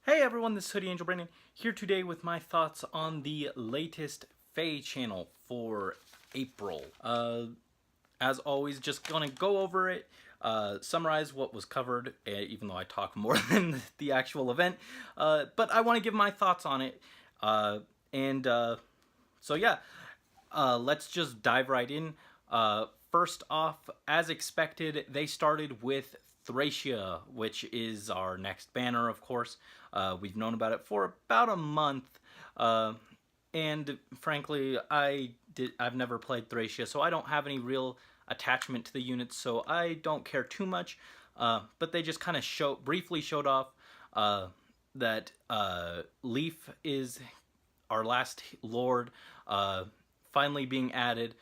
Hey everyone, this is Hoodie Angel Brandon here today with my thoughts on the latest Feh channel for April. As always, just gonna go over it, summarize what was covered, even though I talk more than the actual event. But I want to give my thoughts on it. So yeah, let's just dive right in. First off, as expected, they started with Thracia, which is our next banner, of course. We've known about it for about a month, and frankly, I've never played Thracia, so I don't have any real attachment to the units, so I don't care too much. But they just kind of briefly showed off that Leaf is our last Lord, finally being added.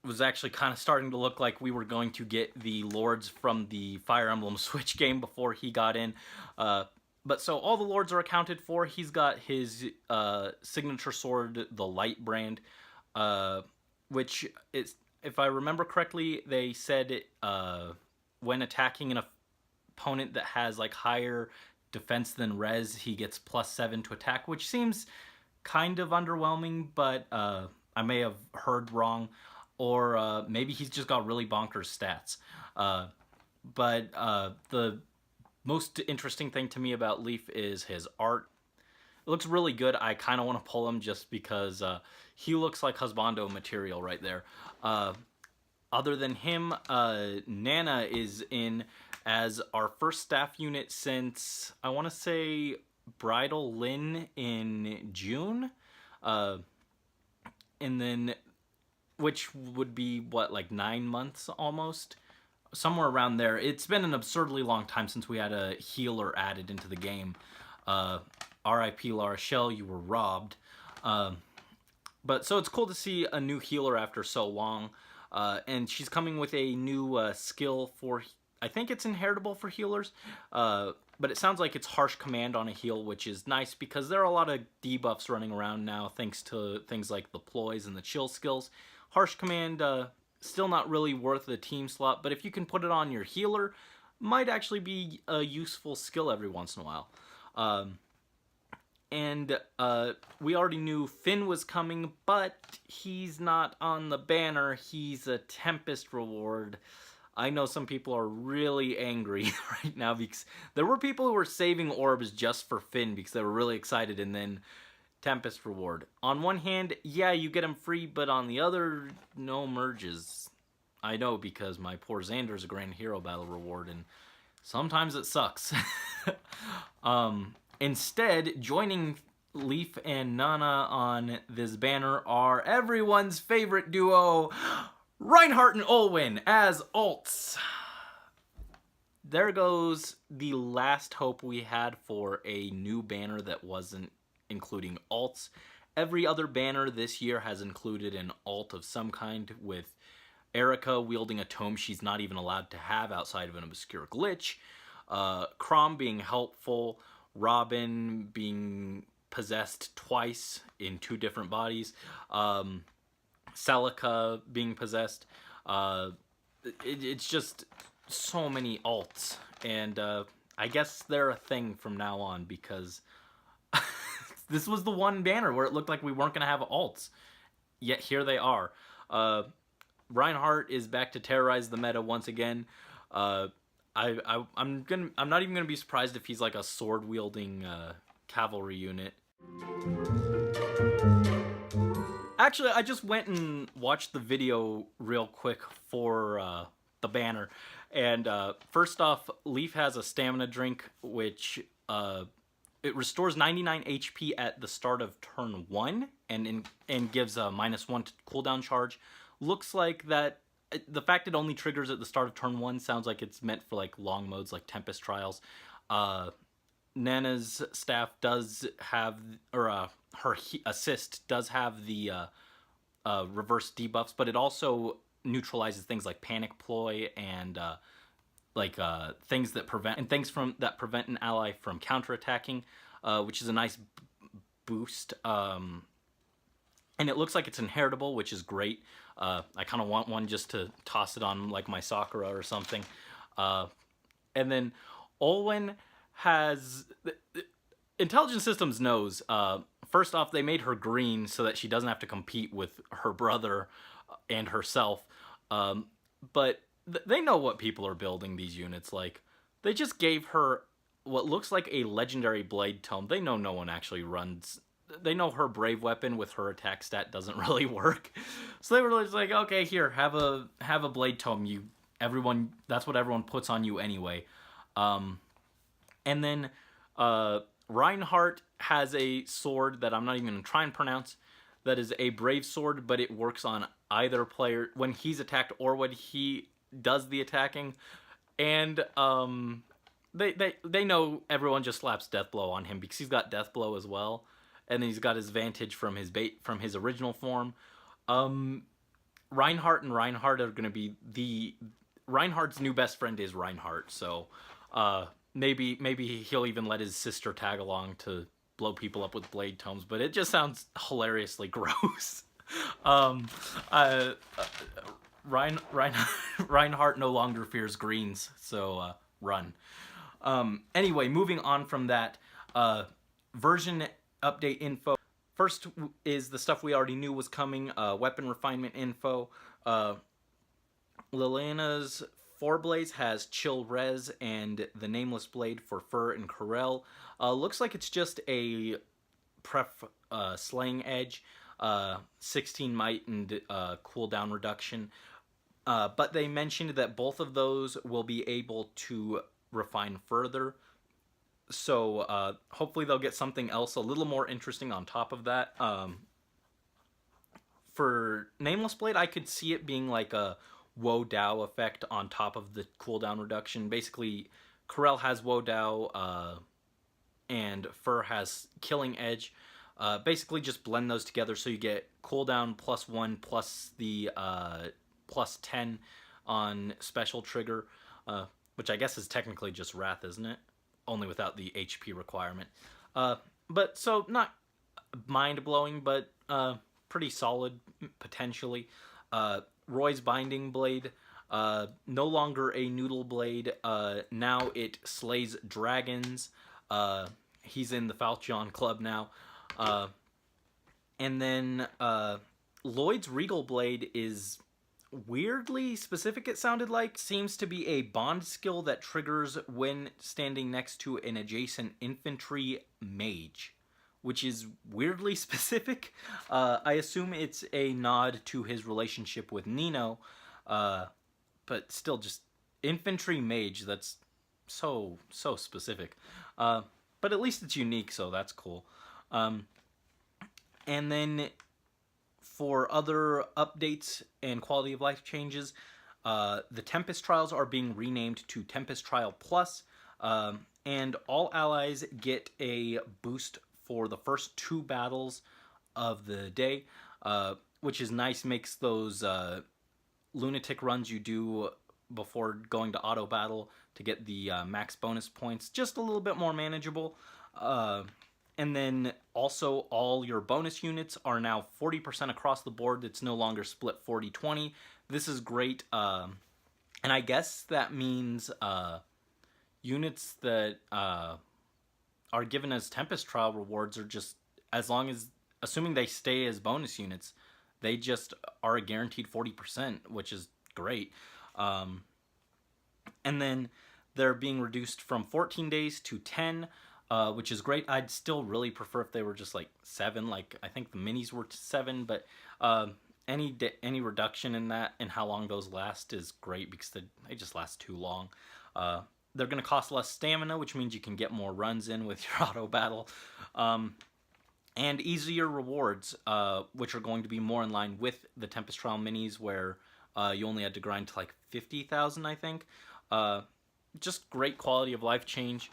Was actually kind of starting to look like we were going to get the Lords from the Fire Emblem Switch game before he got in. But so all the Lords are accounted for. He's got his signature sword, the Light Brand, which is, if I remember correctly, they said when attacking an opponent that has like higher defense than res, he gets +7 to attack, which seems kind of underwhelming, but I may have heard wrong. Or maybe he's just got really bonkers stats. But the most interesting thing to me about Leaf is his art. It looks really good. I kind of want to pull him just because he looks like husbando material right there. Other than him, Nana is in as our first staff unit since, I want to say, Bridal Lynn in June. And then, which would be, what, like 9 months almost? Somewhere around there. It's been an absurdly long time since we had a healer added into the game. R.I.P. Lara Shell, you were robbed. But so it's cool to see a new healer after so long. And she's coming with a new skill for, I think it's inheritable for healers. But it sounds like it's Harsh Command on a heal, which is nice because there are a lot of debuffs running around now thanks to things like the ploys and the chill skills. Harsh Command, still not really worth the team slot, but if you can put it on your healer, might actually be a useful skill every once in a while. We already knew Finn was coming, but he's not on the banner. He's a Tempest reward. I know some people are really angry right now because there were people who were saving orbs just for Finn because they were really excited, and then Tempest reward. On one hand, yeah, you get him free, but on the other, no merges. I know because my poor Xander's a Grand Hero Battle reward, and sometimes it sucks. Instead, joining Leaf and Nana on this banner are everyone's favorite duo, Reinhardt and Olwen as alts. There goes the last hope we had for a new banner that wasn't including alts. Every other banner this year has included an alt of some kind, with Erica wielding a tome she's not even allowed to have outside of an obscure glitch, Chrom being helpful, Robin being possessed twice in 2 different bodies, Celica being possessed. It's just so many alts, and I guess they're a thing from now on because this was the one banner where it looked like we weren't going to have alts. Yet here they are. Reinhardt is back to terrorize the meta once again. I'm not even going to be surprised if he's like a sword-wielding cavalry unit. Actually, I just went and watched the video real quick for the banner. And first off, Leaf has a stamina drink, which it restores 99 HP at the start of turn 1 and gives a -1 cooldown charge. Looks like that the fact it only triggers at the start of turn 1 sounds like it's meant for like long modes like Tempest Trials. Nana's staff does have, or her assist does have the reverse debuffs, but it also neutralizes things like Panic Ploy and things that prevent an ally from counterattacking, which is a nice boost. and it looks like it's inheritable, which is great. I kind of want one just to toss it on like my Sakura or something. Uh, and then Olwen has Intelligent Systems knows. First off, they made her green so that she doesn't have to compete with her brother and herself. Um, but they know what people are building these units like. They just gave her what looks like a legendary blade tome. They know no one actually runs. They know her brave weapon with her attack stat doesn't really work, so they were just like, okay, here, have a blade tome. You everyone, that's what everyone puts on you anyway. Um, and then Reinhardt has a sword that I'm not even going to try and pronounce. That is a brave sword, but it works on either player when he's attacked or when he does the attacking. And they know everyone just slaps death blow on him because he's got death blow as well, and then he's got his vantage from his original form. Reinhardt and Reinhardt are going to be the Reinhardt's new best friend is Reinhardt, so maybe he'll even let his sister tag along to blow people up with blade tomes, but it just sounds hilariously gross. um, uh, Reinhardt no longer fears greens, so run. Anyway, moving on from that, version update info. First is the stuff we already knew was coming, weapon refinement info. Liliana's Forblaze has Chill Res and the Nameless Blade for Fur and Corel. Looks like it's just a pref slaying edge, 16 might and cooldown reduction. But they mentioned that both of those will be able to refine further. So hopefully they'll get something else a little more interesting on top of that. For Nameless Blade, I could see it being like a Woe Dao effect on top of the cooldown reduction. Basically, Corel has Woe Dao, and Fur has Killing Edge. Basically, just blend those together so you get cooldown +1 plus the +10 on special trigger, which I guess is technically just Wrath, isn't it? Only without the HP requirement. But so not mind-blowing, but pretty solid potentially. Roy's Binding Blade, no longer a noodle blade. Now it slays dragons. He's in the Falchion Club now. And then Lloyd's Regal Blade is weirdly specific, it sounded like. Seems to be a bond skill that triggers when standing next to an adjacent infantry mage, which is weirdly specific. I assume it's a nod to his relationship with Nino, but still just infantry mage, that's so specific. But at least it's unique, so that's cool. And then for other updates and quality of life changes, the Tempest Trials are being renamed to Tempest Trial Plus, and all allies get a boost for the first 2 battles of the day, which is nice. Makes those lunatic runs you do before going to auto battle to get the max bonus points just a little bit more manageable. And then also all your bonus units are now 40% across the board. It's no longer split 40-20. This is great. And I guess that means units that are given as Tempest Trial rewards are just, as long as, assuming they stay as bonus units, they just are a guaranteed 40%, which is great. And then they're being reduced from 14 days to 10, which is great. I'd still really prefer if they were just like 7, like I think the minis were 7, but any reduction in that and how long those last is great because they just last too long. They're going to cost less stamina, which means you can get more runs in with your auto battle. And easier rewards, which are going to be more in line with the Tempest Trial minis, where you only had to grind to like 50,000, I think. Just great quality of life change.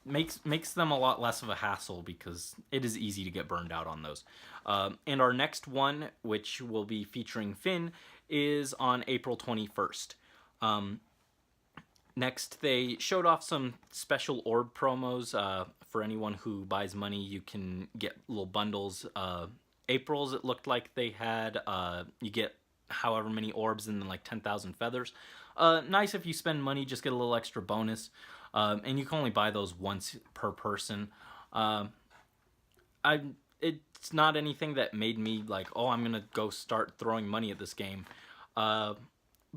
Makes them a lot less of a hassle because it is easy to get burned out on those. And our next one, which will be featuring Finn, is on April 21st. Next, they showed off some special orb promos. For anyone who buys money, you can get little bundles April's, it looked like they had, you get however many orbs and then like 10,000 feathers. Nice if you spend money, just get a little extra bonus. And you can only buy those once per person. It's not anything that made me like, oh, I'm gonna go start throwing money at this game.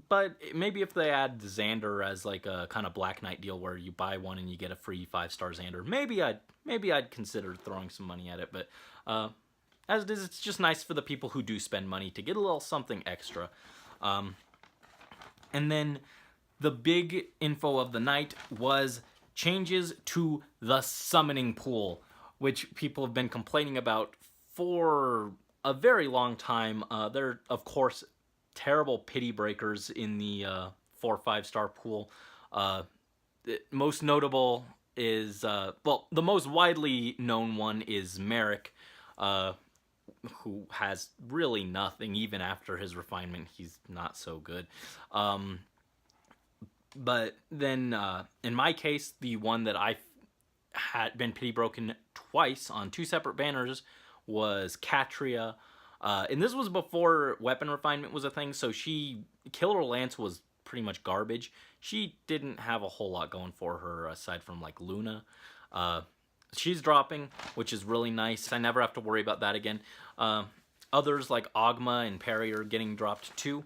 But maybe if they add Xander as like a kind of Black Knight deal where you buy one and you get a free 5-star Xander, maybe I'd consider throwing some money at it. But as it is, it's just nice for the people who do spend money to get a little something extra. And then the big info of the night was changes to the summoning pool, which people have been complaining about for a very long time. They're, of course, terrible pity breakers in the 4 or 5-star pool. Most notable is, well, the most widely known one is Merrick, who has really nothing. Even after his refinement, he's not so good. But then, in my case, the one that I had been pity broken twice on 2 separate banners was Katria. And this was before weapon refinement was a thing, so Killer Lance was pretty much garbage. She didn't have a whole lot going for her aside from like Luna. She's dropping, which is really nice. I never have to worry about that again. Others like Ogma and Perry are getting dropped too.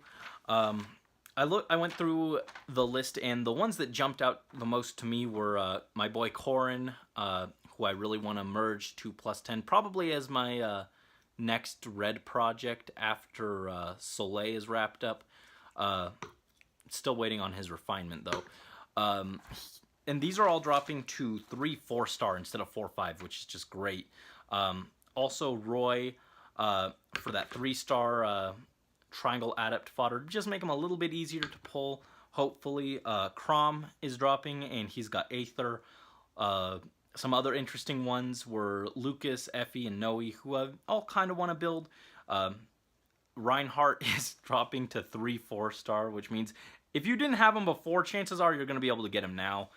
I went through the list, and the ones that jumped out the most to me were my boy Corrin, who I really want to merge to +10, probably as my next red project after Soleil is wrapped up. Still waiting on his refinement though. And these are all dropping to 3 4-star instead of 4 5, which is just great. Also Roy for that 3-star triangle adept fodder, just make him a little bit easier to pull. Hopefully Crom is dropping, and he's got Aether. Some other interesting ones were Lucas, Effie, and Noe, who I all kind of want to build. Reinhardt is dropping to 3 4-star, which means if you didn't have him before, chances are you're going to be able to get him now.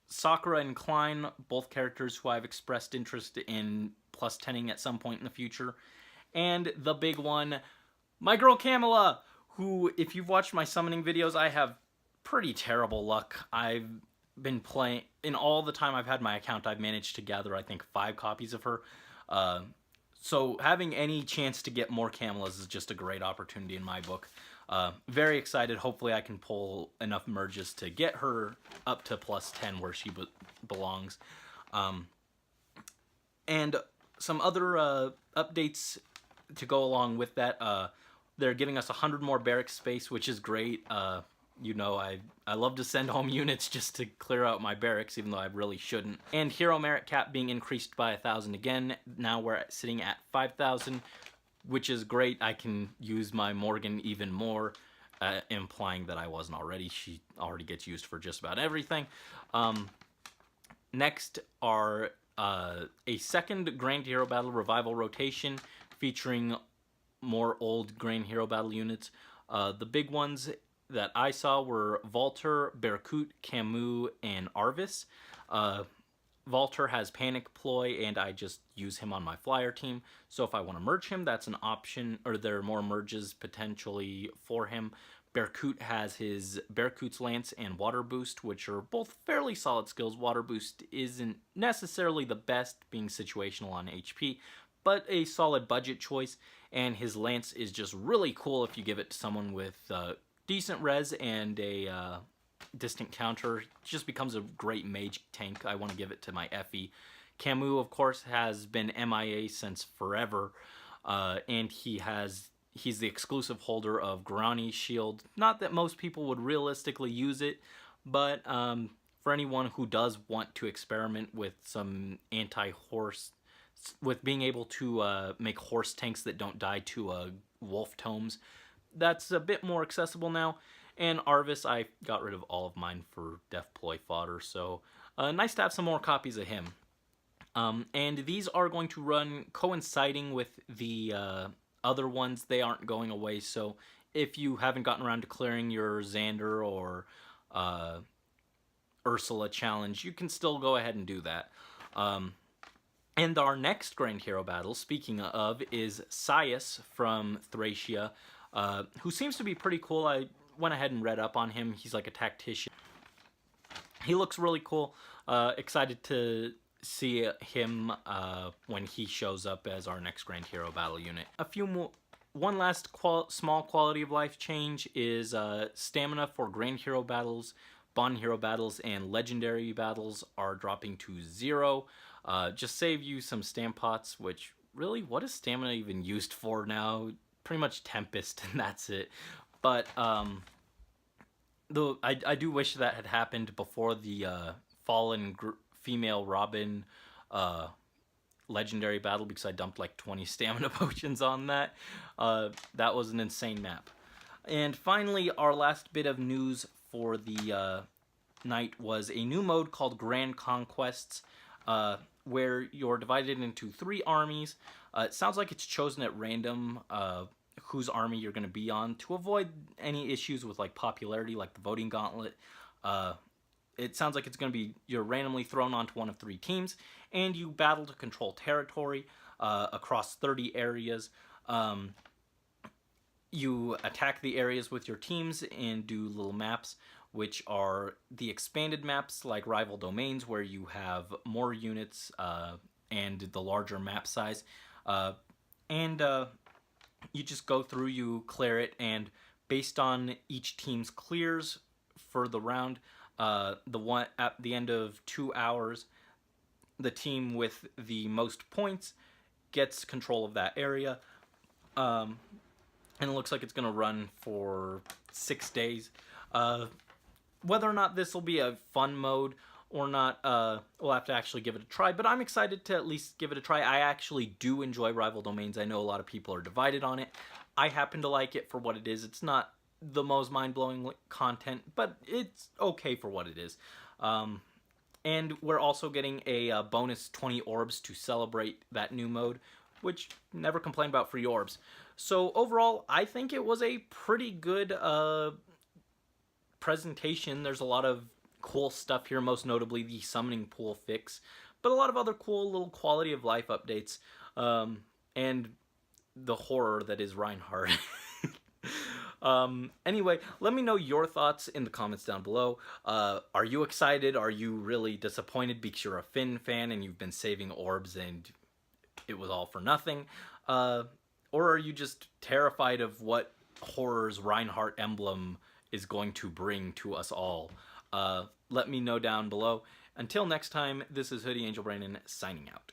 Sakura and Klein, both characters who I've expressed interest in +10ing at some point in the future. And the big one, my girl Camilla, who, if you've watched my summoning videos, I have pretty terrible luck. I've been playing, in all the time I've had my account, I've managed to gather, I think, 5 copies of her. So having any chance to get more Camillas is just a great opportunity in my book. Very excited. Hopefully I can pull enough merges to get her up to +10 where she belongs. And some other updates to go along with that. They're giving us 100 more barracks space, which is great. You know, I love to send home units just to clear out my barracks, even though I really shouldn't. And hero merit cap being increased by 1,000 again. Now we're sitting at 5,000, which is great. I can use my Morgan even more, implying that I wasn't already. She already gets used for just about everything. Next are a second Grand Hero Battle Revival rotation featuring more old Grand Hero Battle units. The big ones that I saw were Valter, Berkut, Camus, and Arvis. Valter has Panic Ploy, and I just use him on my flyer team. So if I want to merge him, that's an option, or there are more merges potentially for him. Berkut has his Berkut's Lance and Water Boost, which are both fairly solid skills. Water Boost isn't necessarily the best, being situational on HP, but a solid budget choice. And his Lance is just really cool if you give it to someone with decent res and a distant counter. It just becomes a great mage tank. I want to give it to my Effie. Camus, of course, has been MIA since forever, and he's the exclusive holder of Grani's shield. Not that most people would realistically use it, but for anyone who does want to experiment with some anti-horse, with being able to make horse tanks that don't die to wolf tomes, that's a bit more accessible now. And Arvis, I got rid of all of mine for Death Ploy fodder, so nice to have some more copies of him. And these are going to run coinciding with the other ones. They aren't going away, so if you haven't gotten around to clearing your Xander or Ursula challenge, you can still go ahead and do that. And our next Grand Hero battle, speaking of, is Sias from Thracia, who seems to be pretty cool. I went ahead and read up on him. He's like a tactician. He looks really cool. Excited to see him when he shows up as our next Grand Hero battle unit. One last small quality of life change is stamina for Grand Hero battles, Bond Hero battles, and Legendary battles are dropping to 0. Just save you some stam pots, which really, what is stamina even used for now? Pretty much Tempest, and that's it. But though I do wish that had happened before the Fallen female Robin Legendary battle, because I dumped like 20 stamina potions on that. That was an insane map. And finally, our last bit of news for the night was a new mode called Grand Conquests, where you're divided into 3 armies. It sounds like it's chosen at random whose army you're going to be on to avoid any issues with like popularity, like the voting gauntlet. It sounds like it's going to be you're randomly thrown onto one of 3 teams, and you battle to control territory across 30 areas. You attack the areas with your teams and do little maps, which are the expanded maps like Rival Domains, where you have more units and the larger map size. You just go through, you clear it, and based on each team's clears for the round, at the end of 2 hours, the team with the most points gets control of that area. And it looks like it's going to run for 6 days. Whether or not this will be a fun mode or not, we'll have to actually give it a try. But I'm excited to at least give it a try. I actually do enjoy Rival Domains. I know a lot of people are divided on it. I happen to like it for what it is. It's not the most mind-blowing content, but it's okay for what it is. And we're also getting a bonus 20 orbs to celebrate that new mode, which never complain about free orbs. So overall, I think it was a pretty good presentation. There's a lot of cool stuff here, most notably the summoning pool fix, but a lot of other cool little quality of life updates, and the horror that is Reinhardt. Anyway, let me know your thoughts in the comments down below. Are you excited? Are you really disappointed because you're a Finn fan and you've been saving orbs and it was all for nothing? Or are you just terrified of what horrors Reinhardt emblem is going to bring to us all? Let me know down below. Until next time, this is Hoodie Angel Brandon signing out.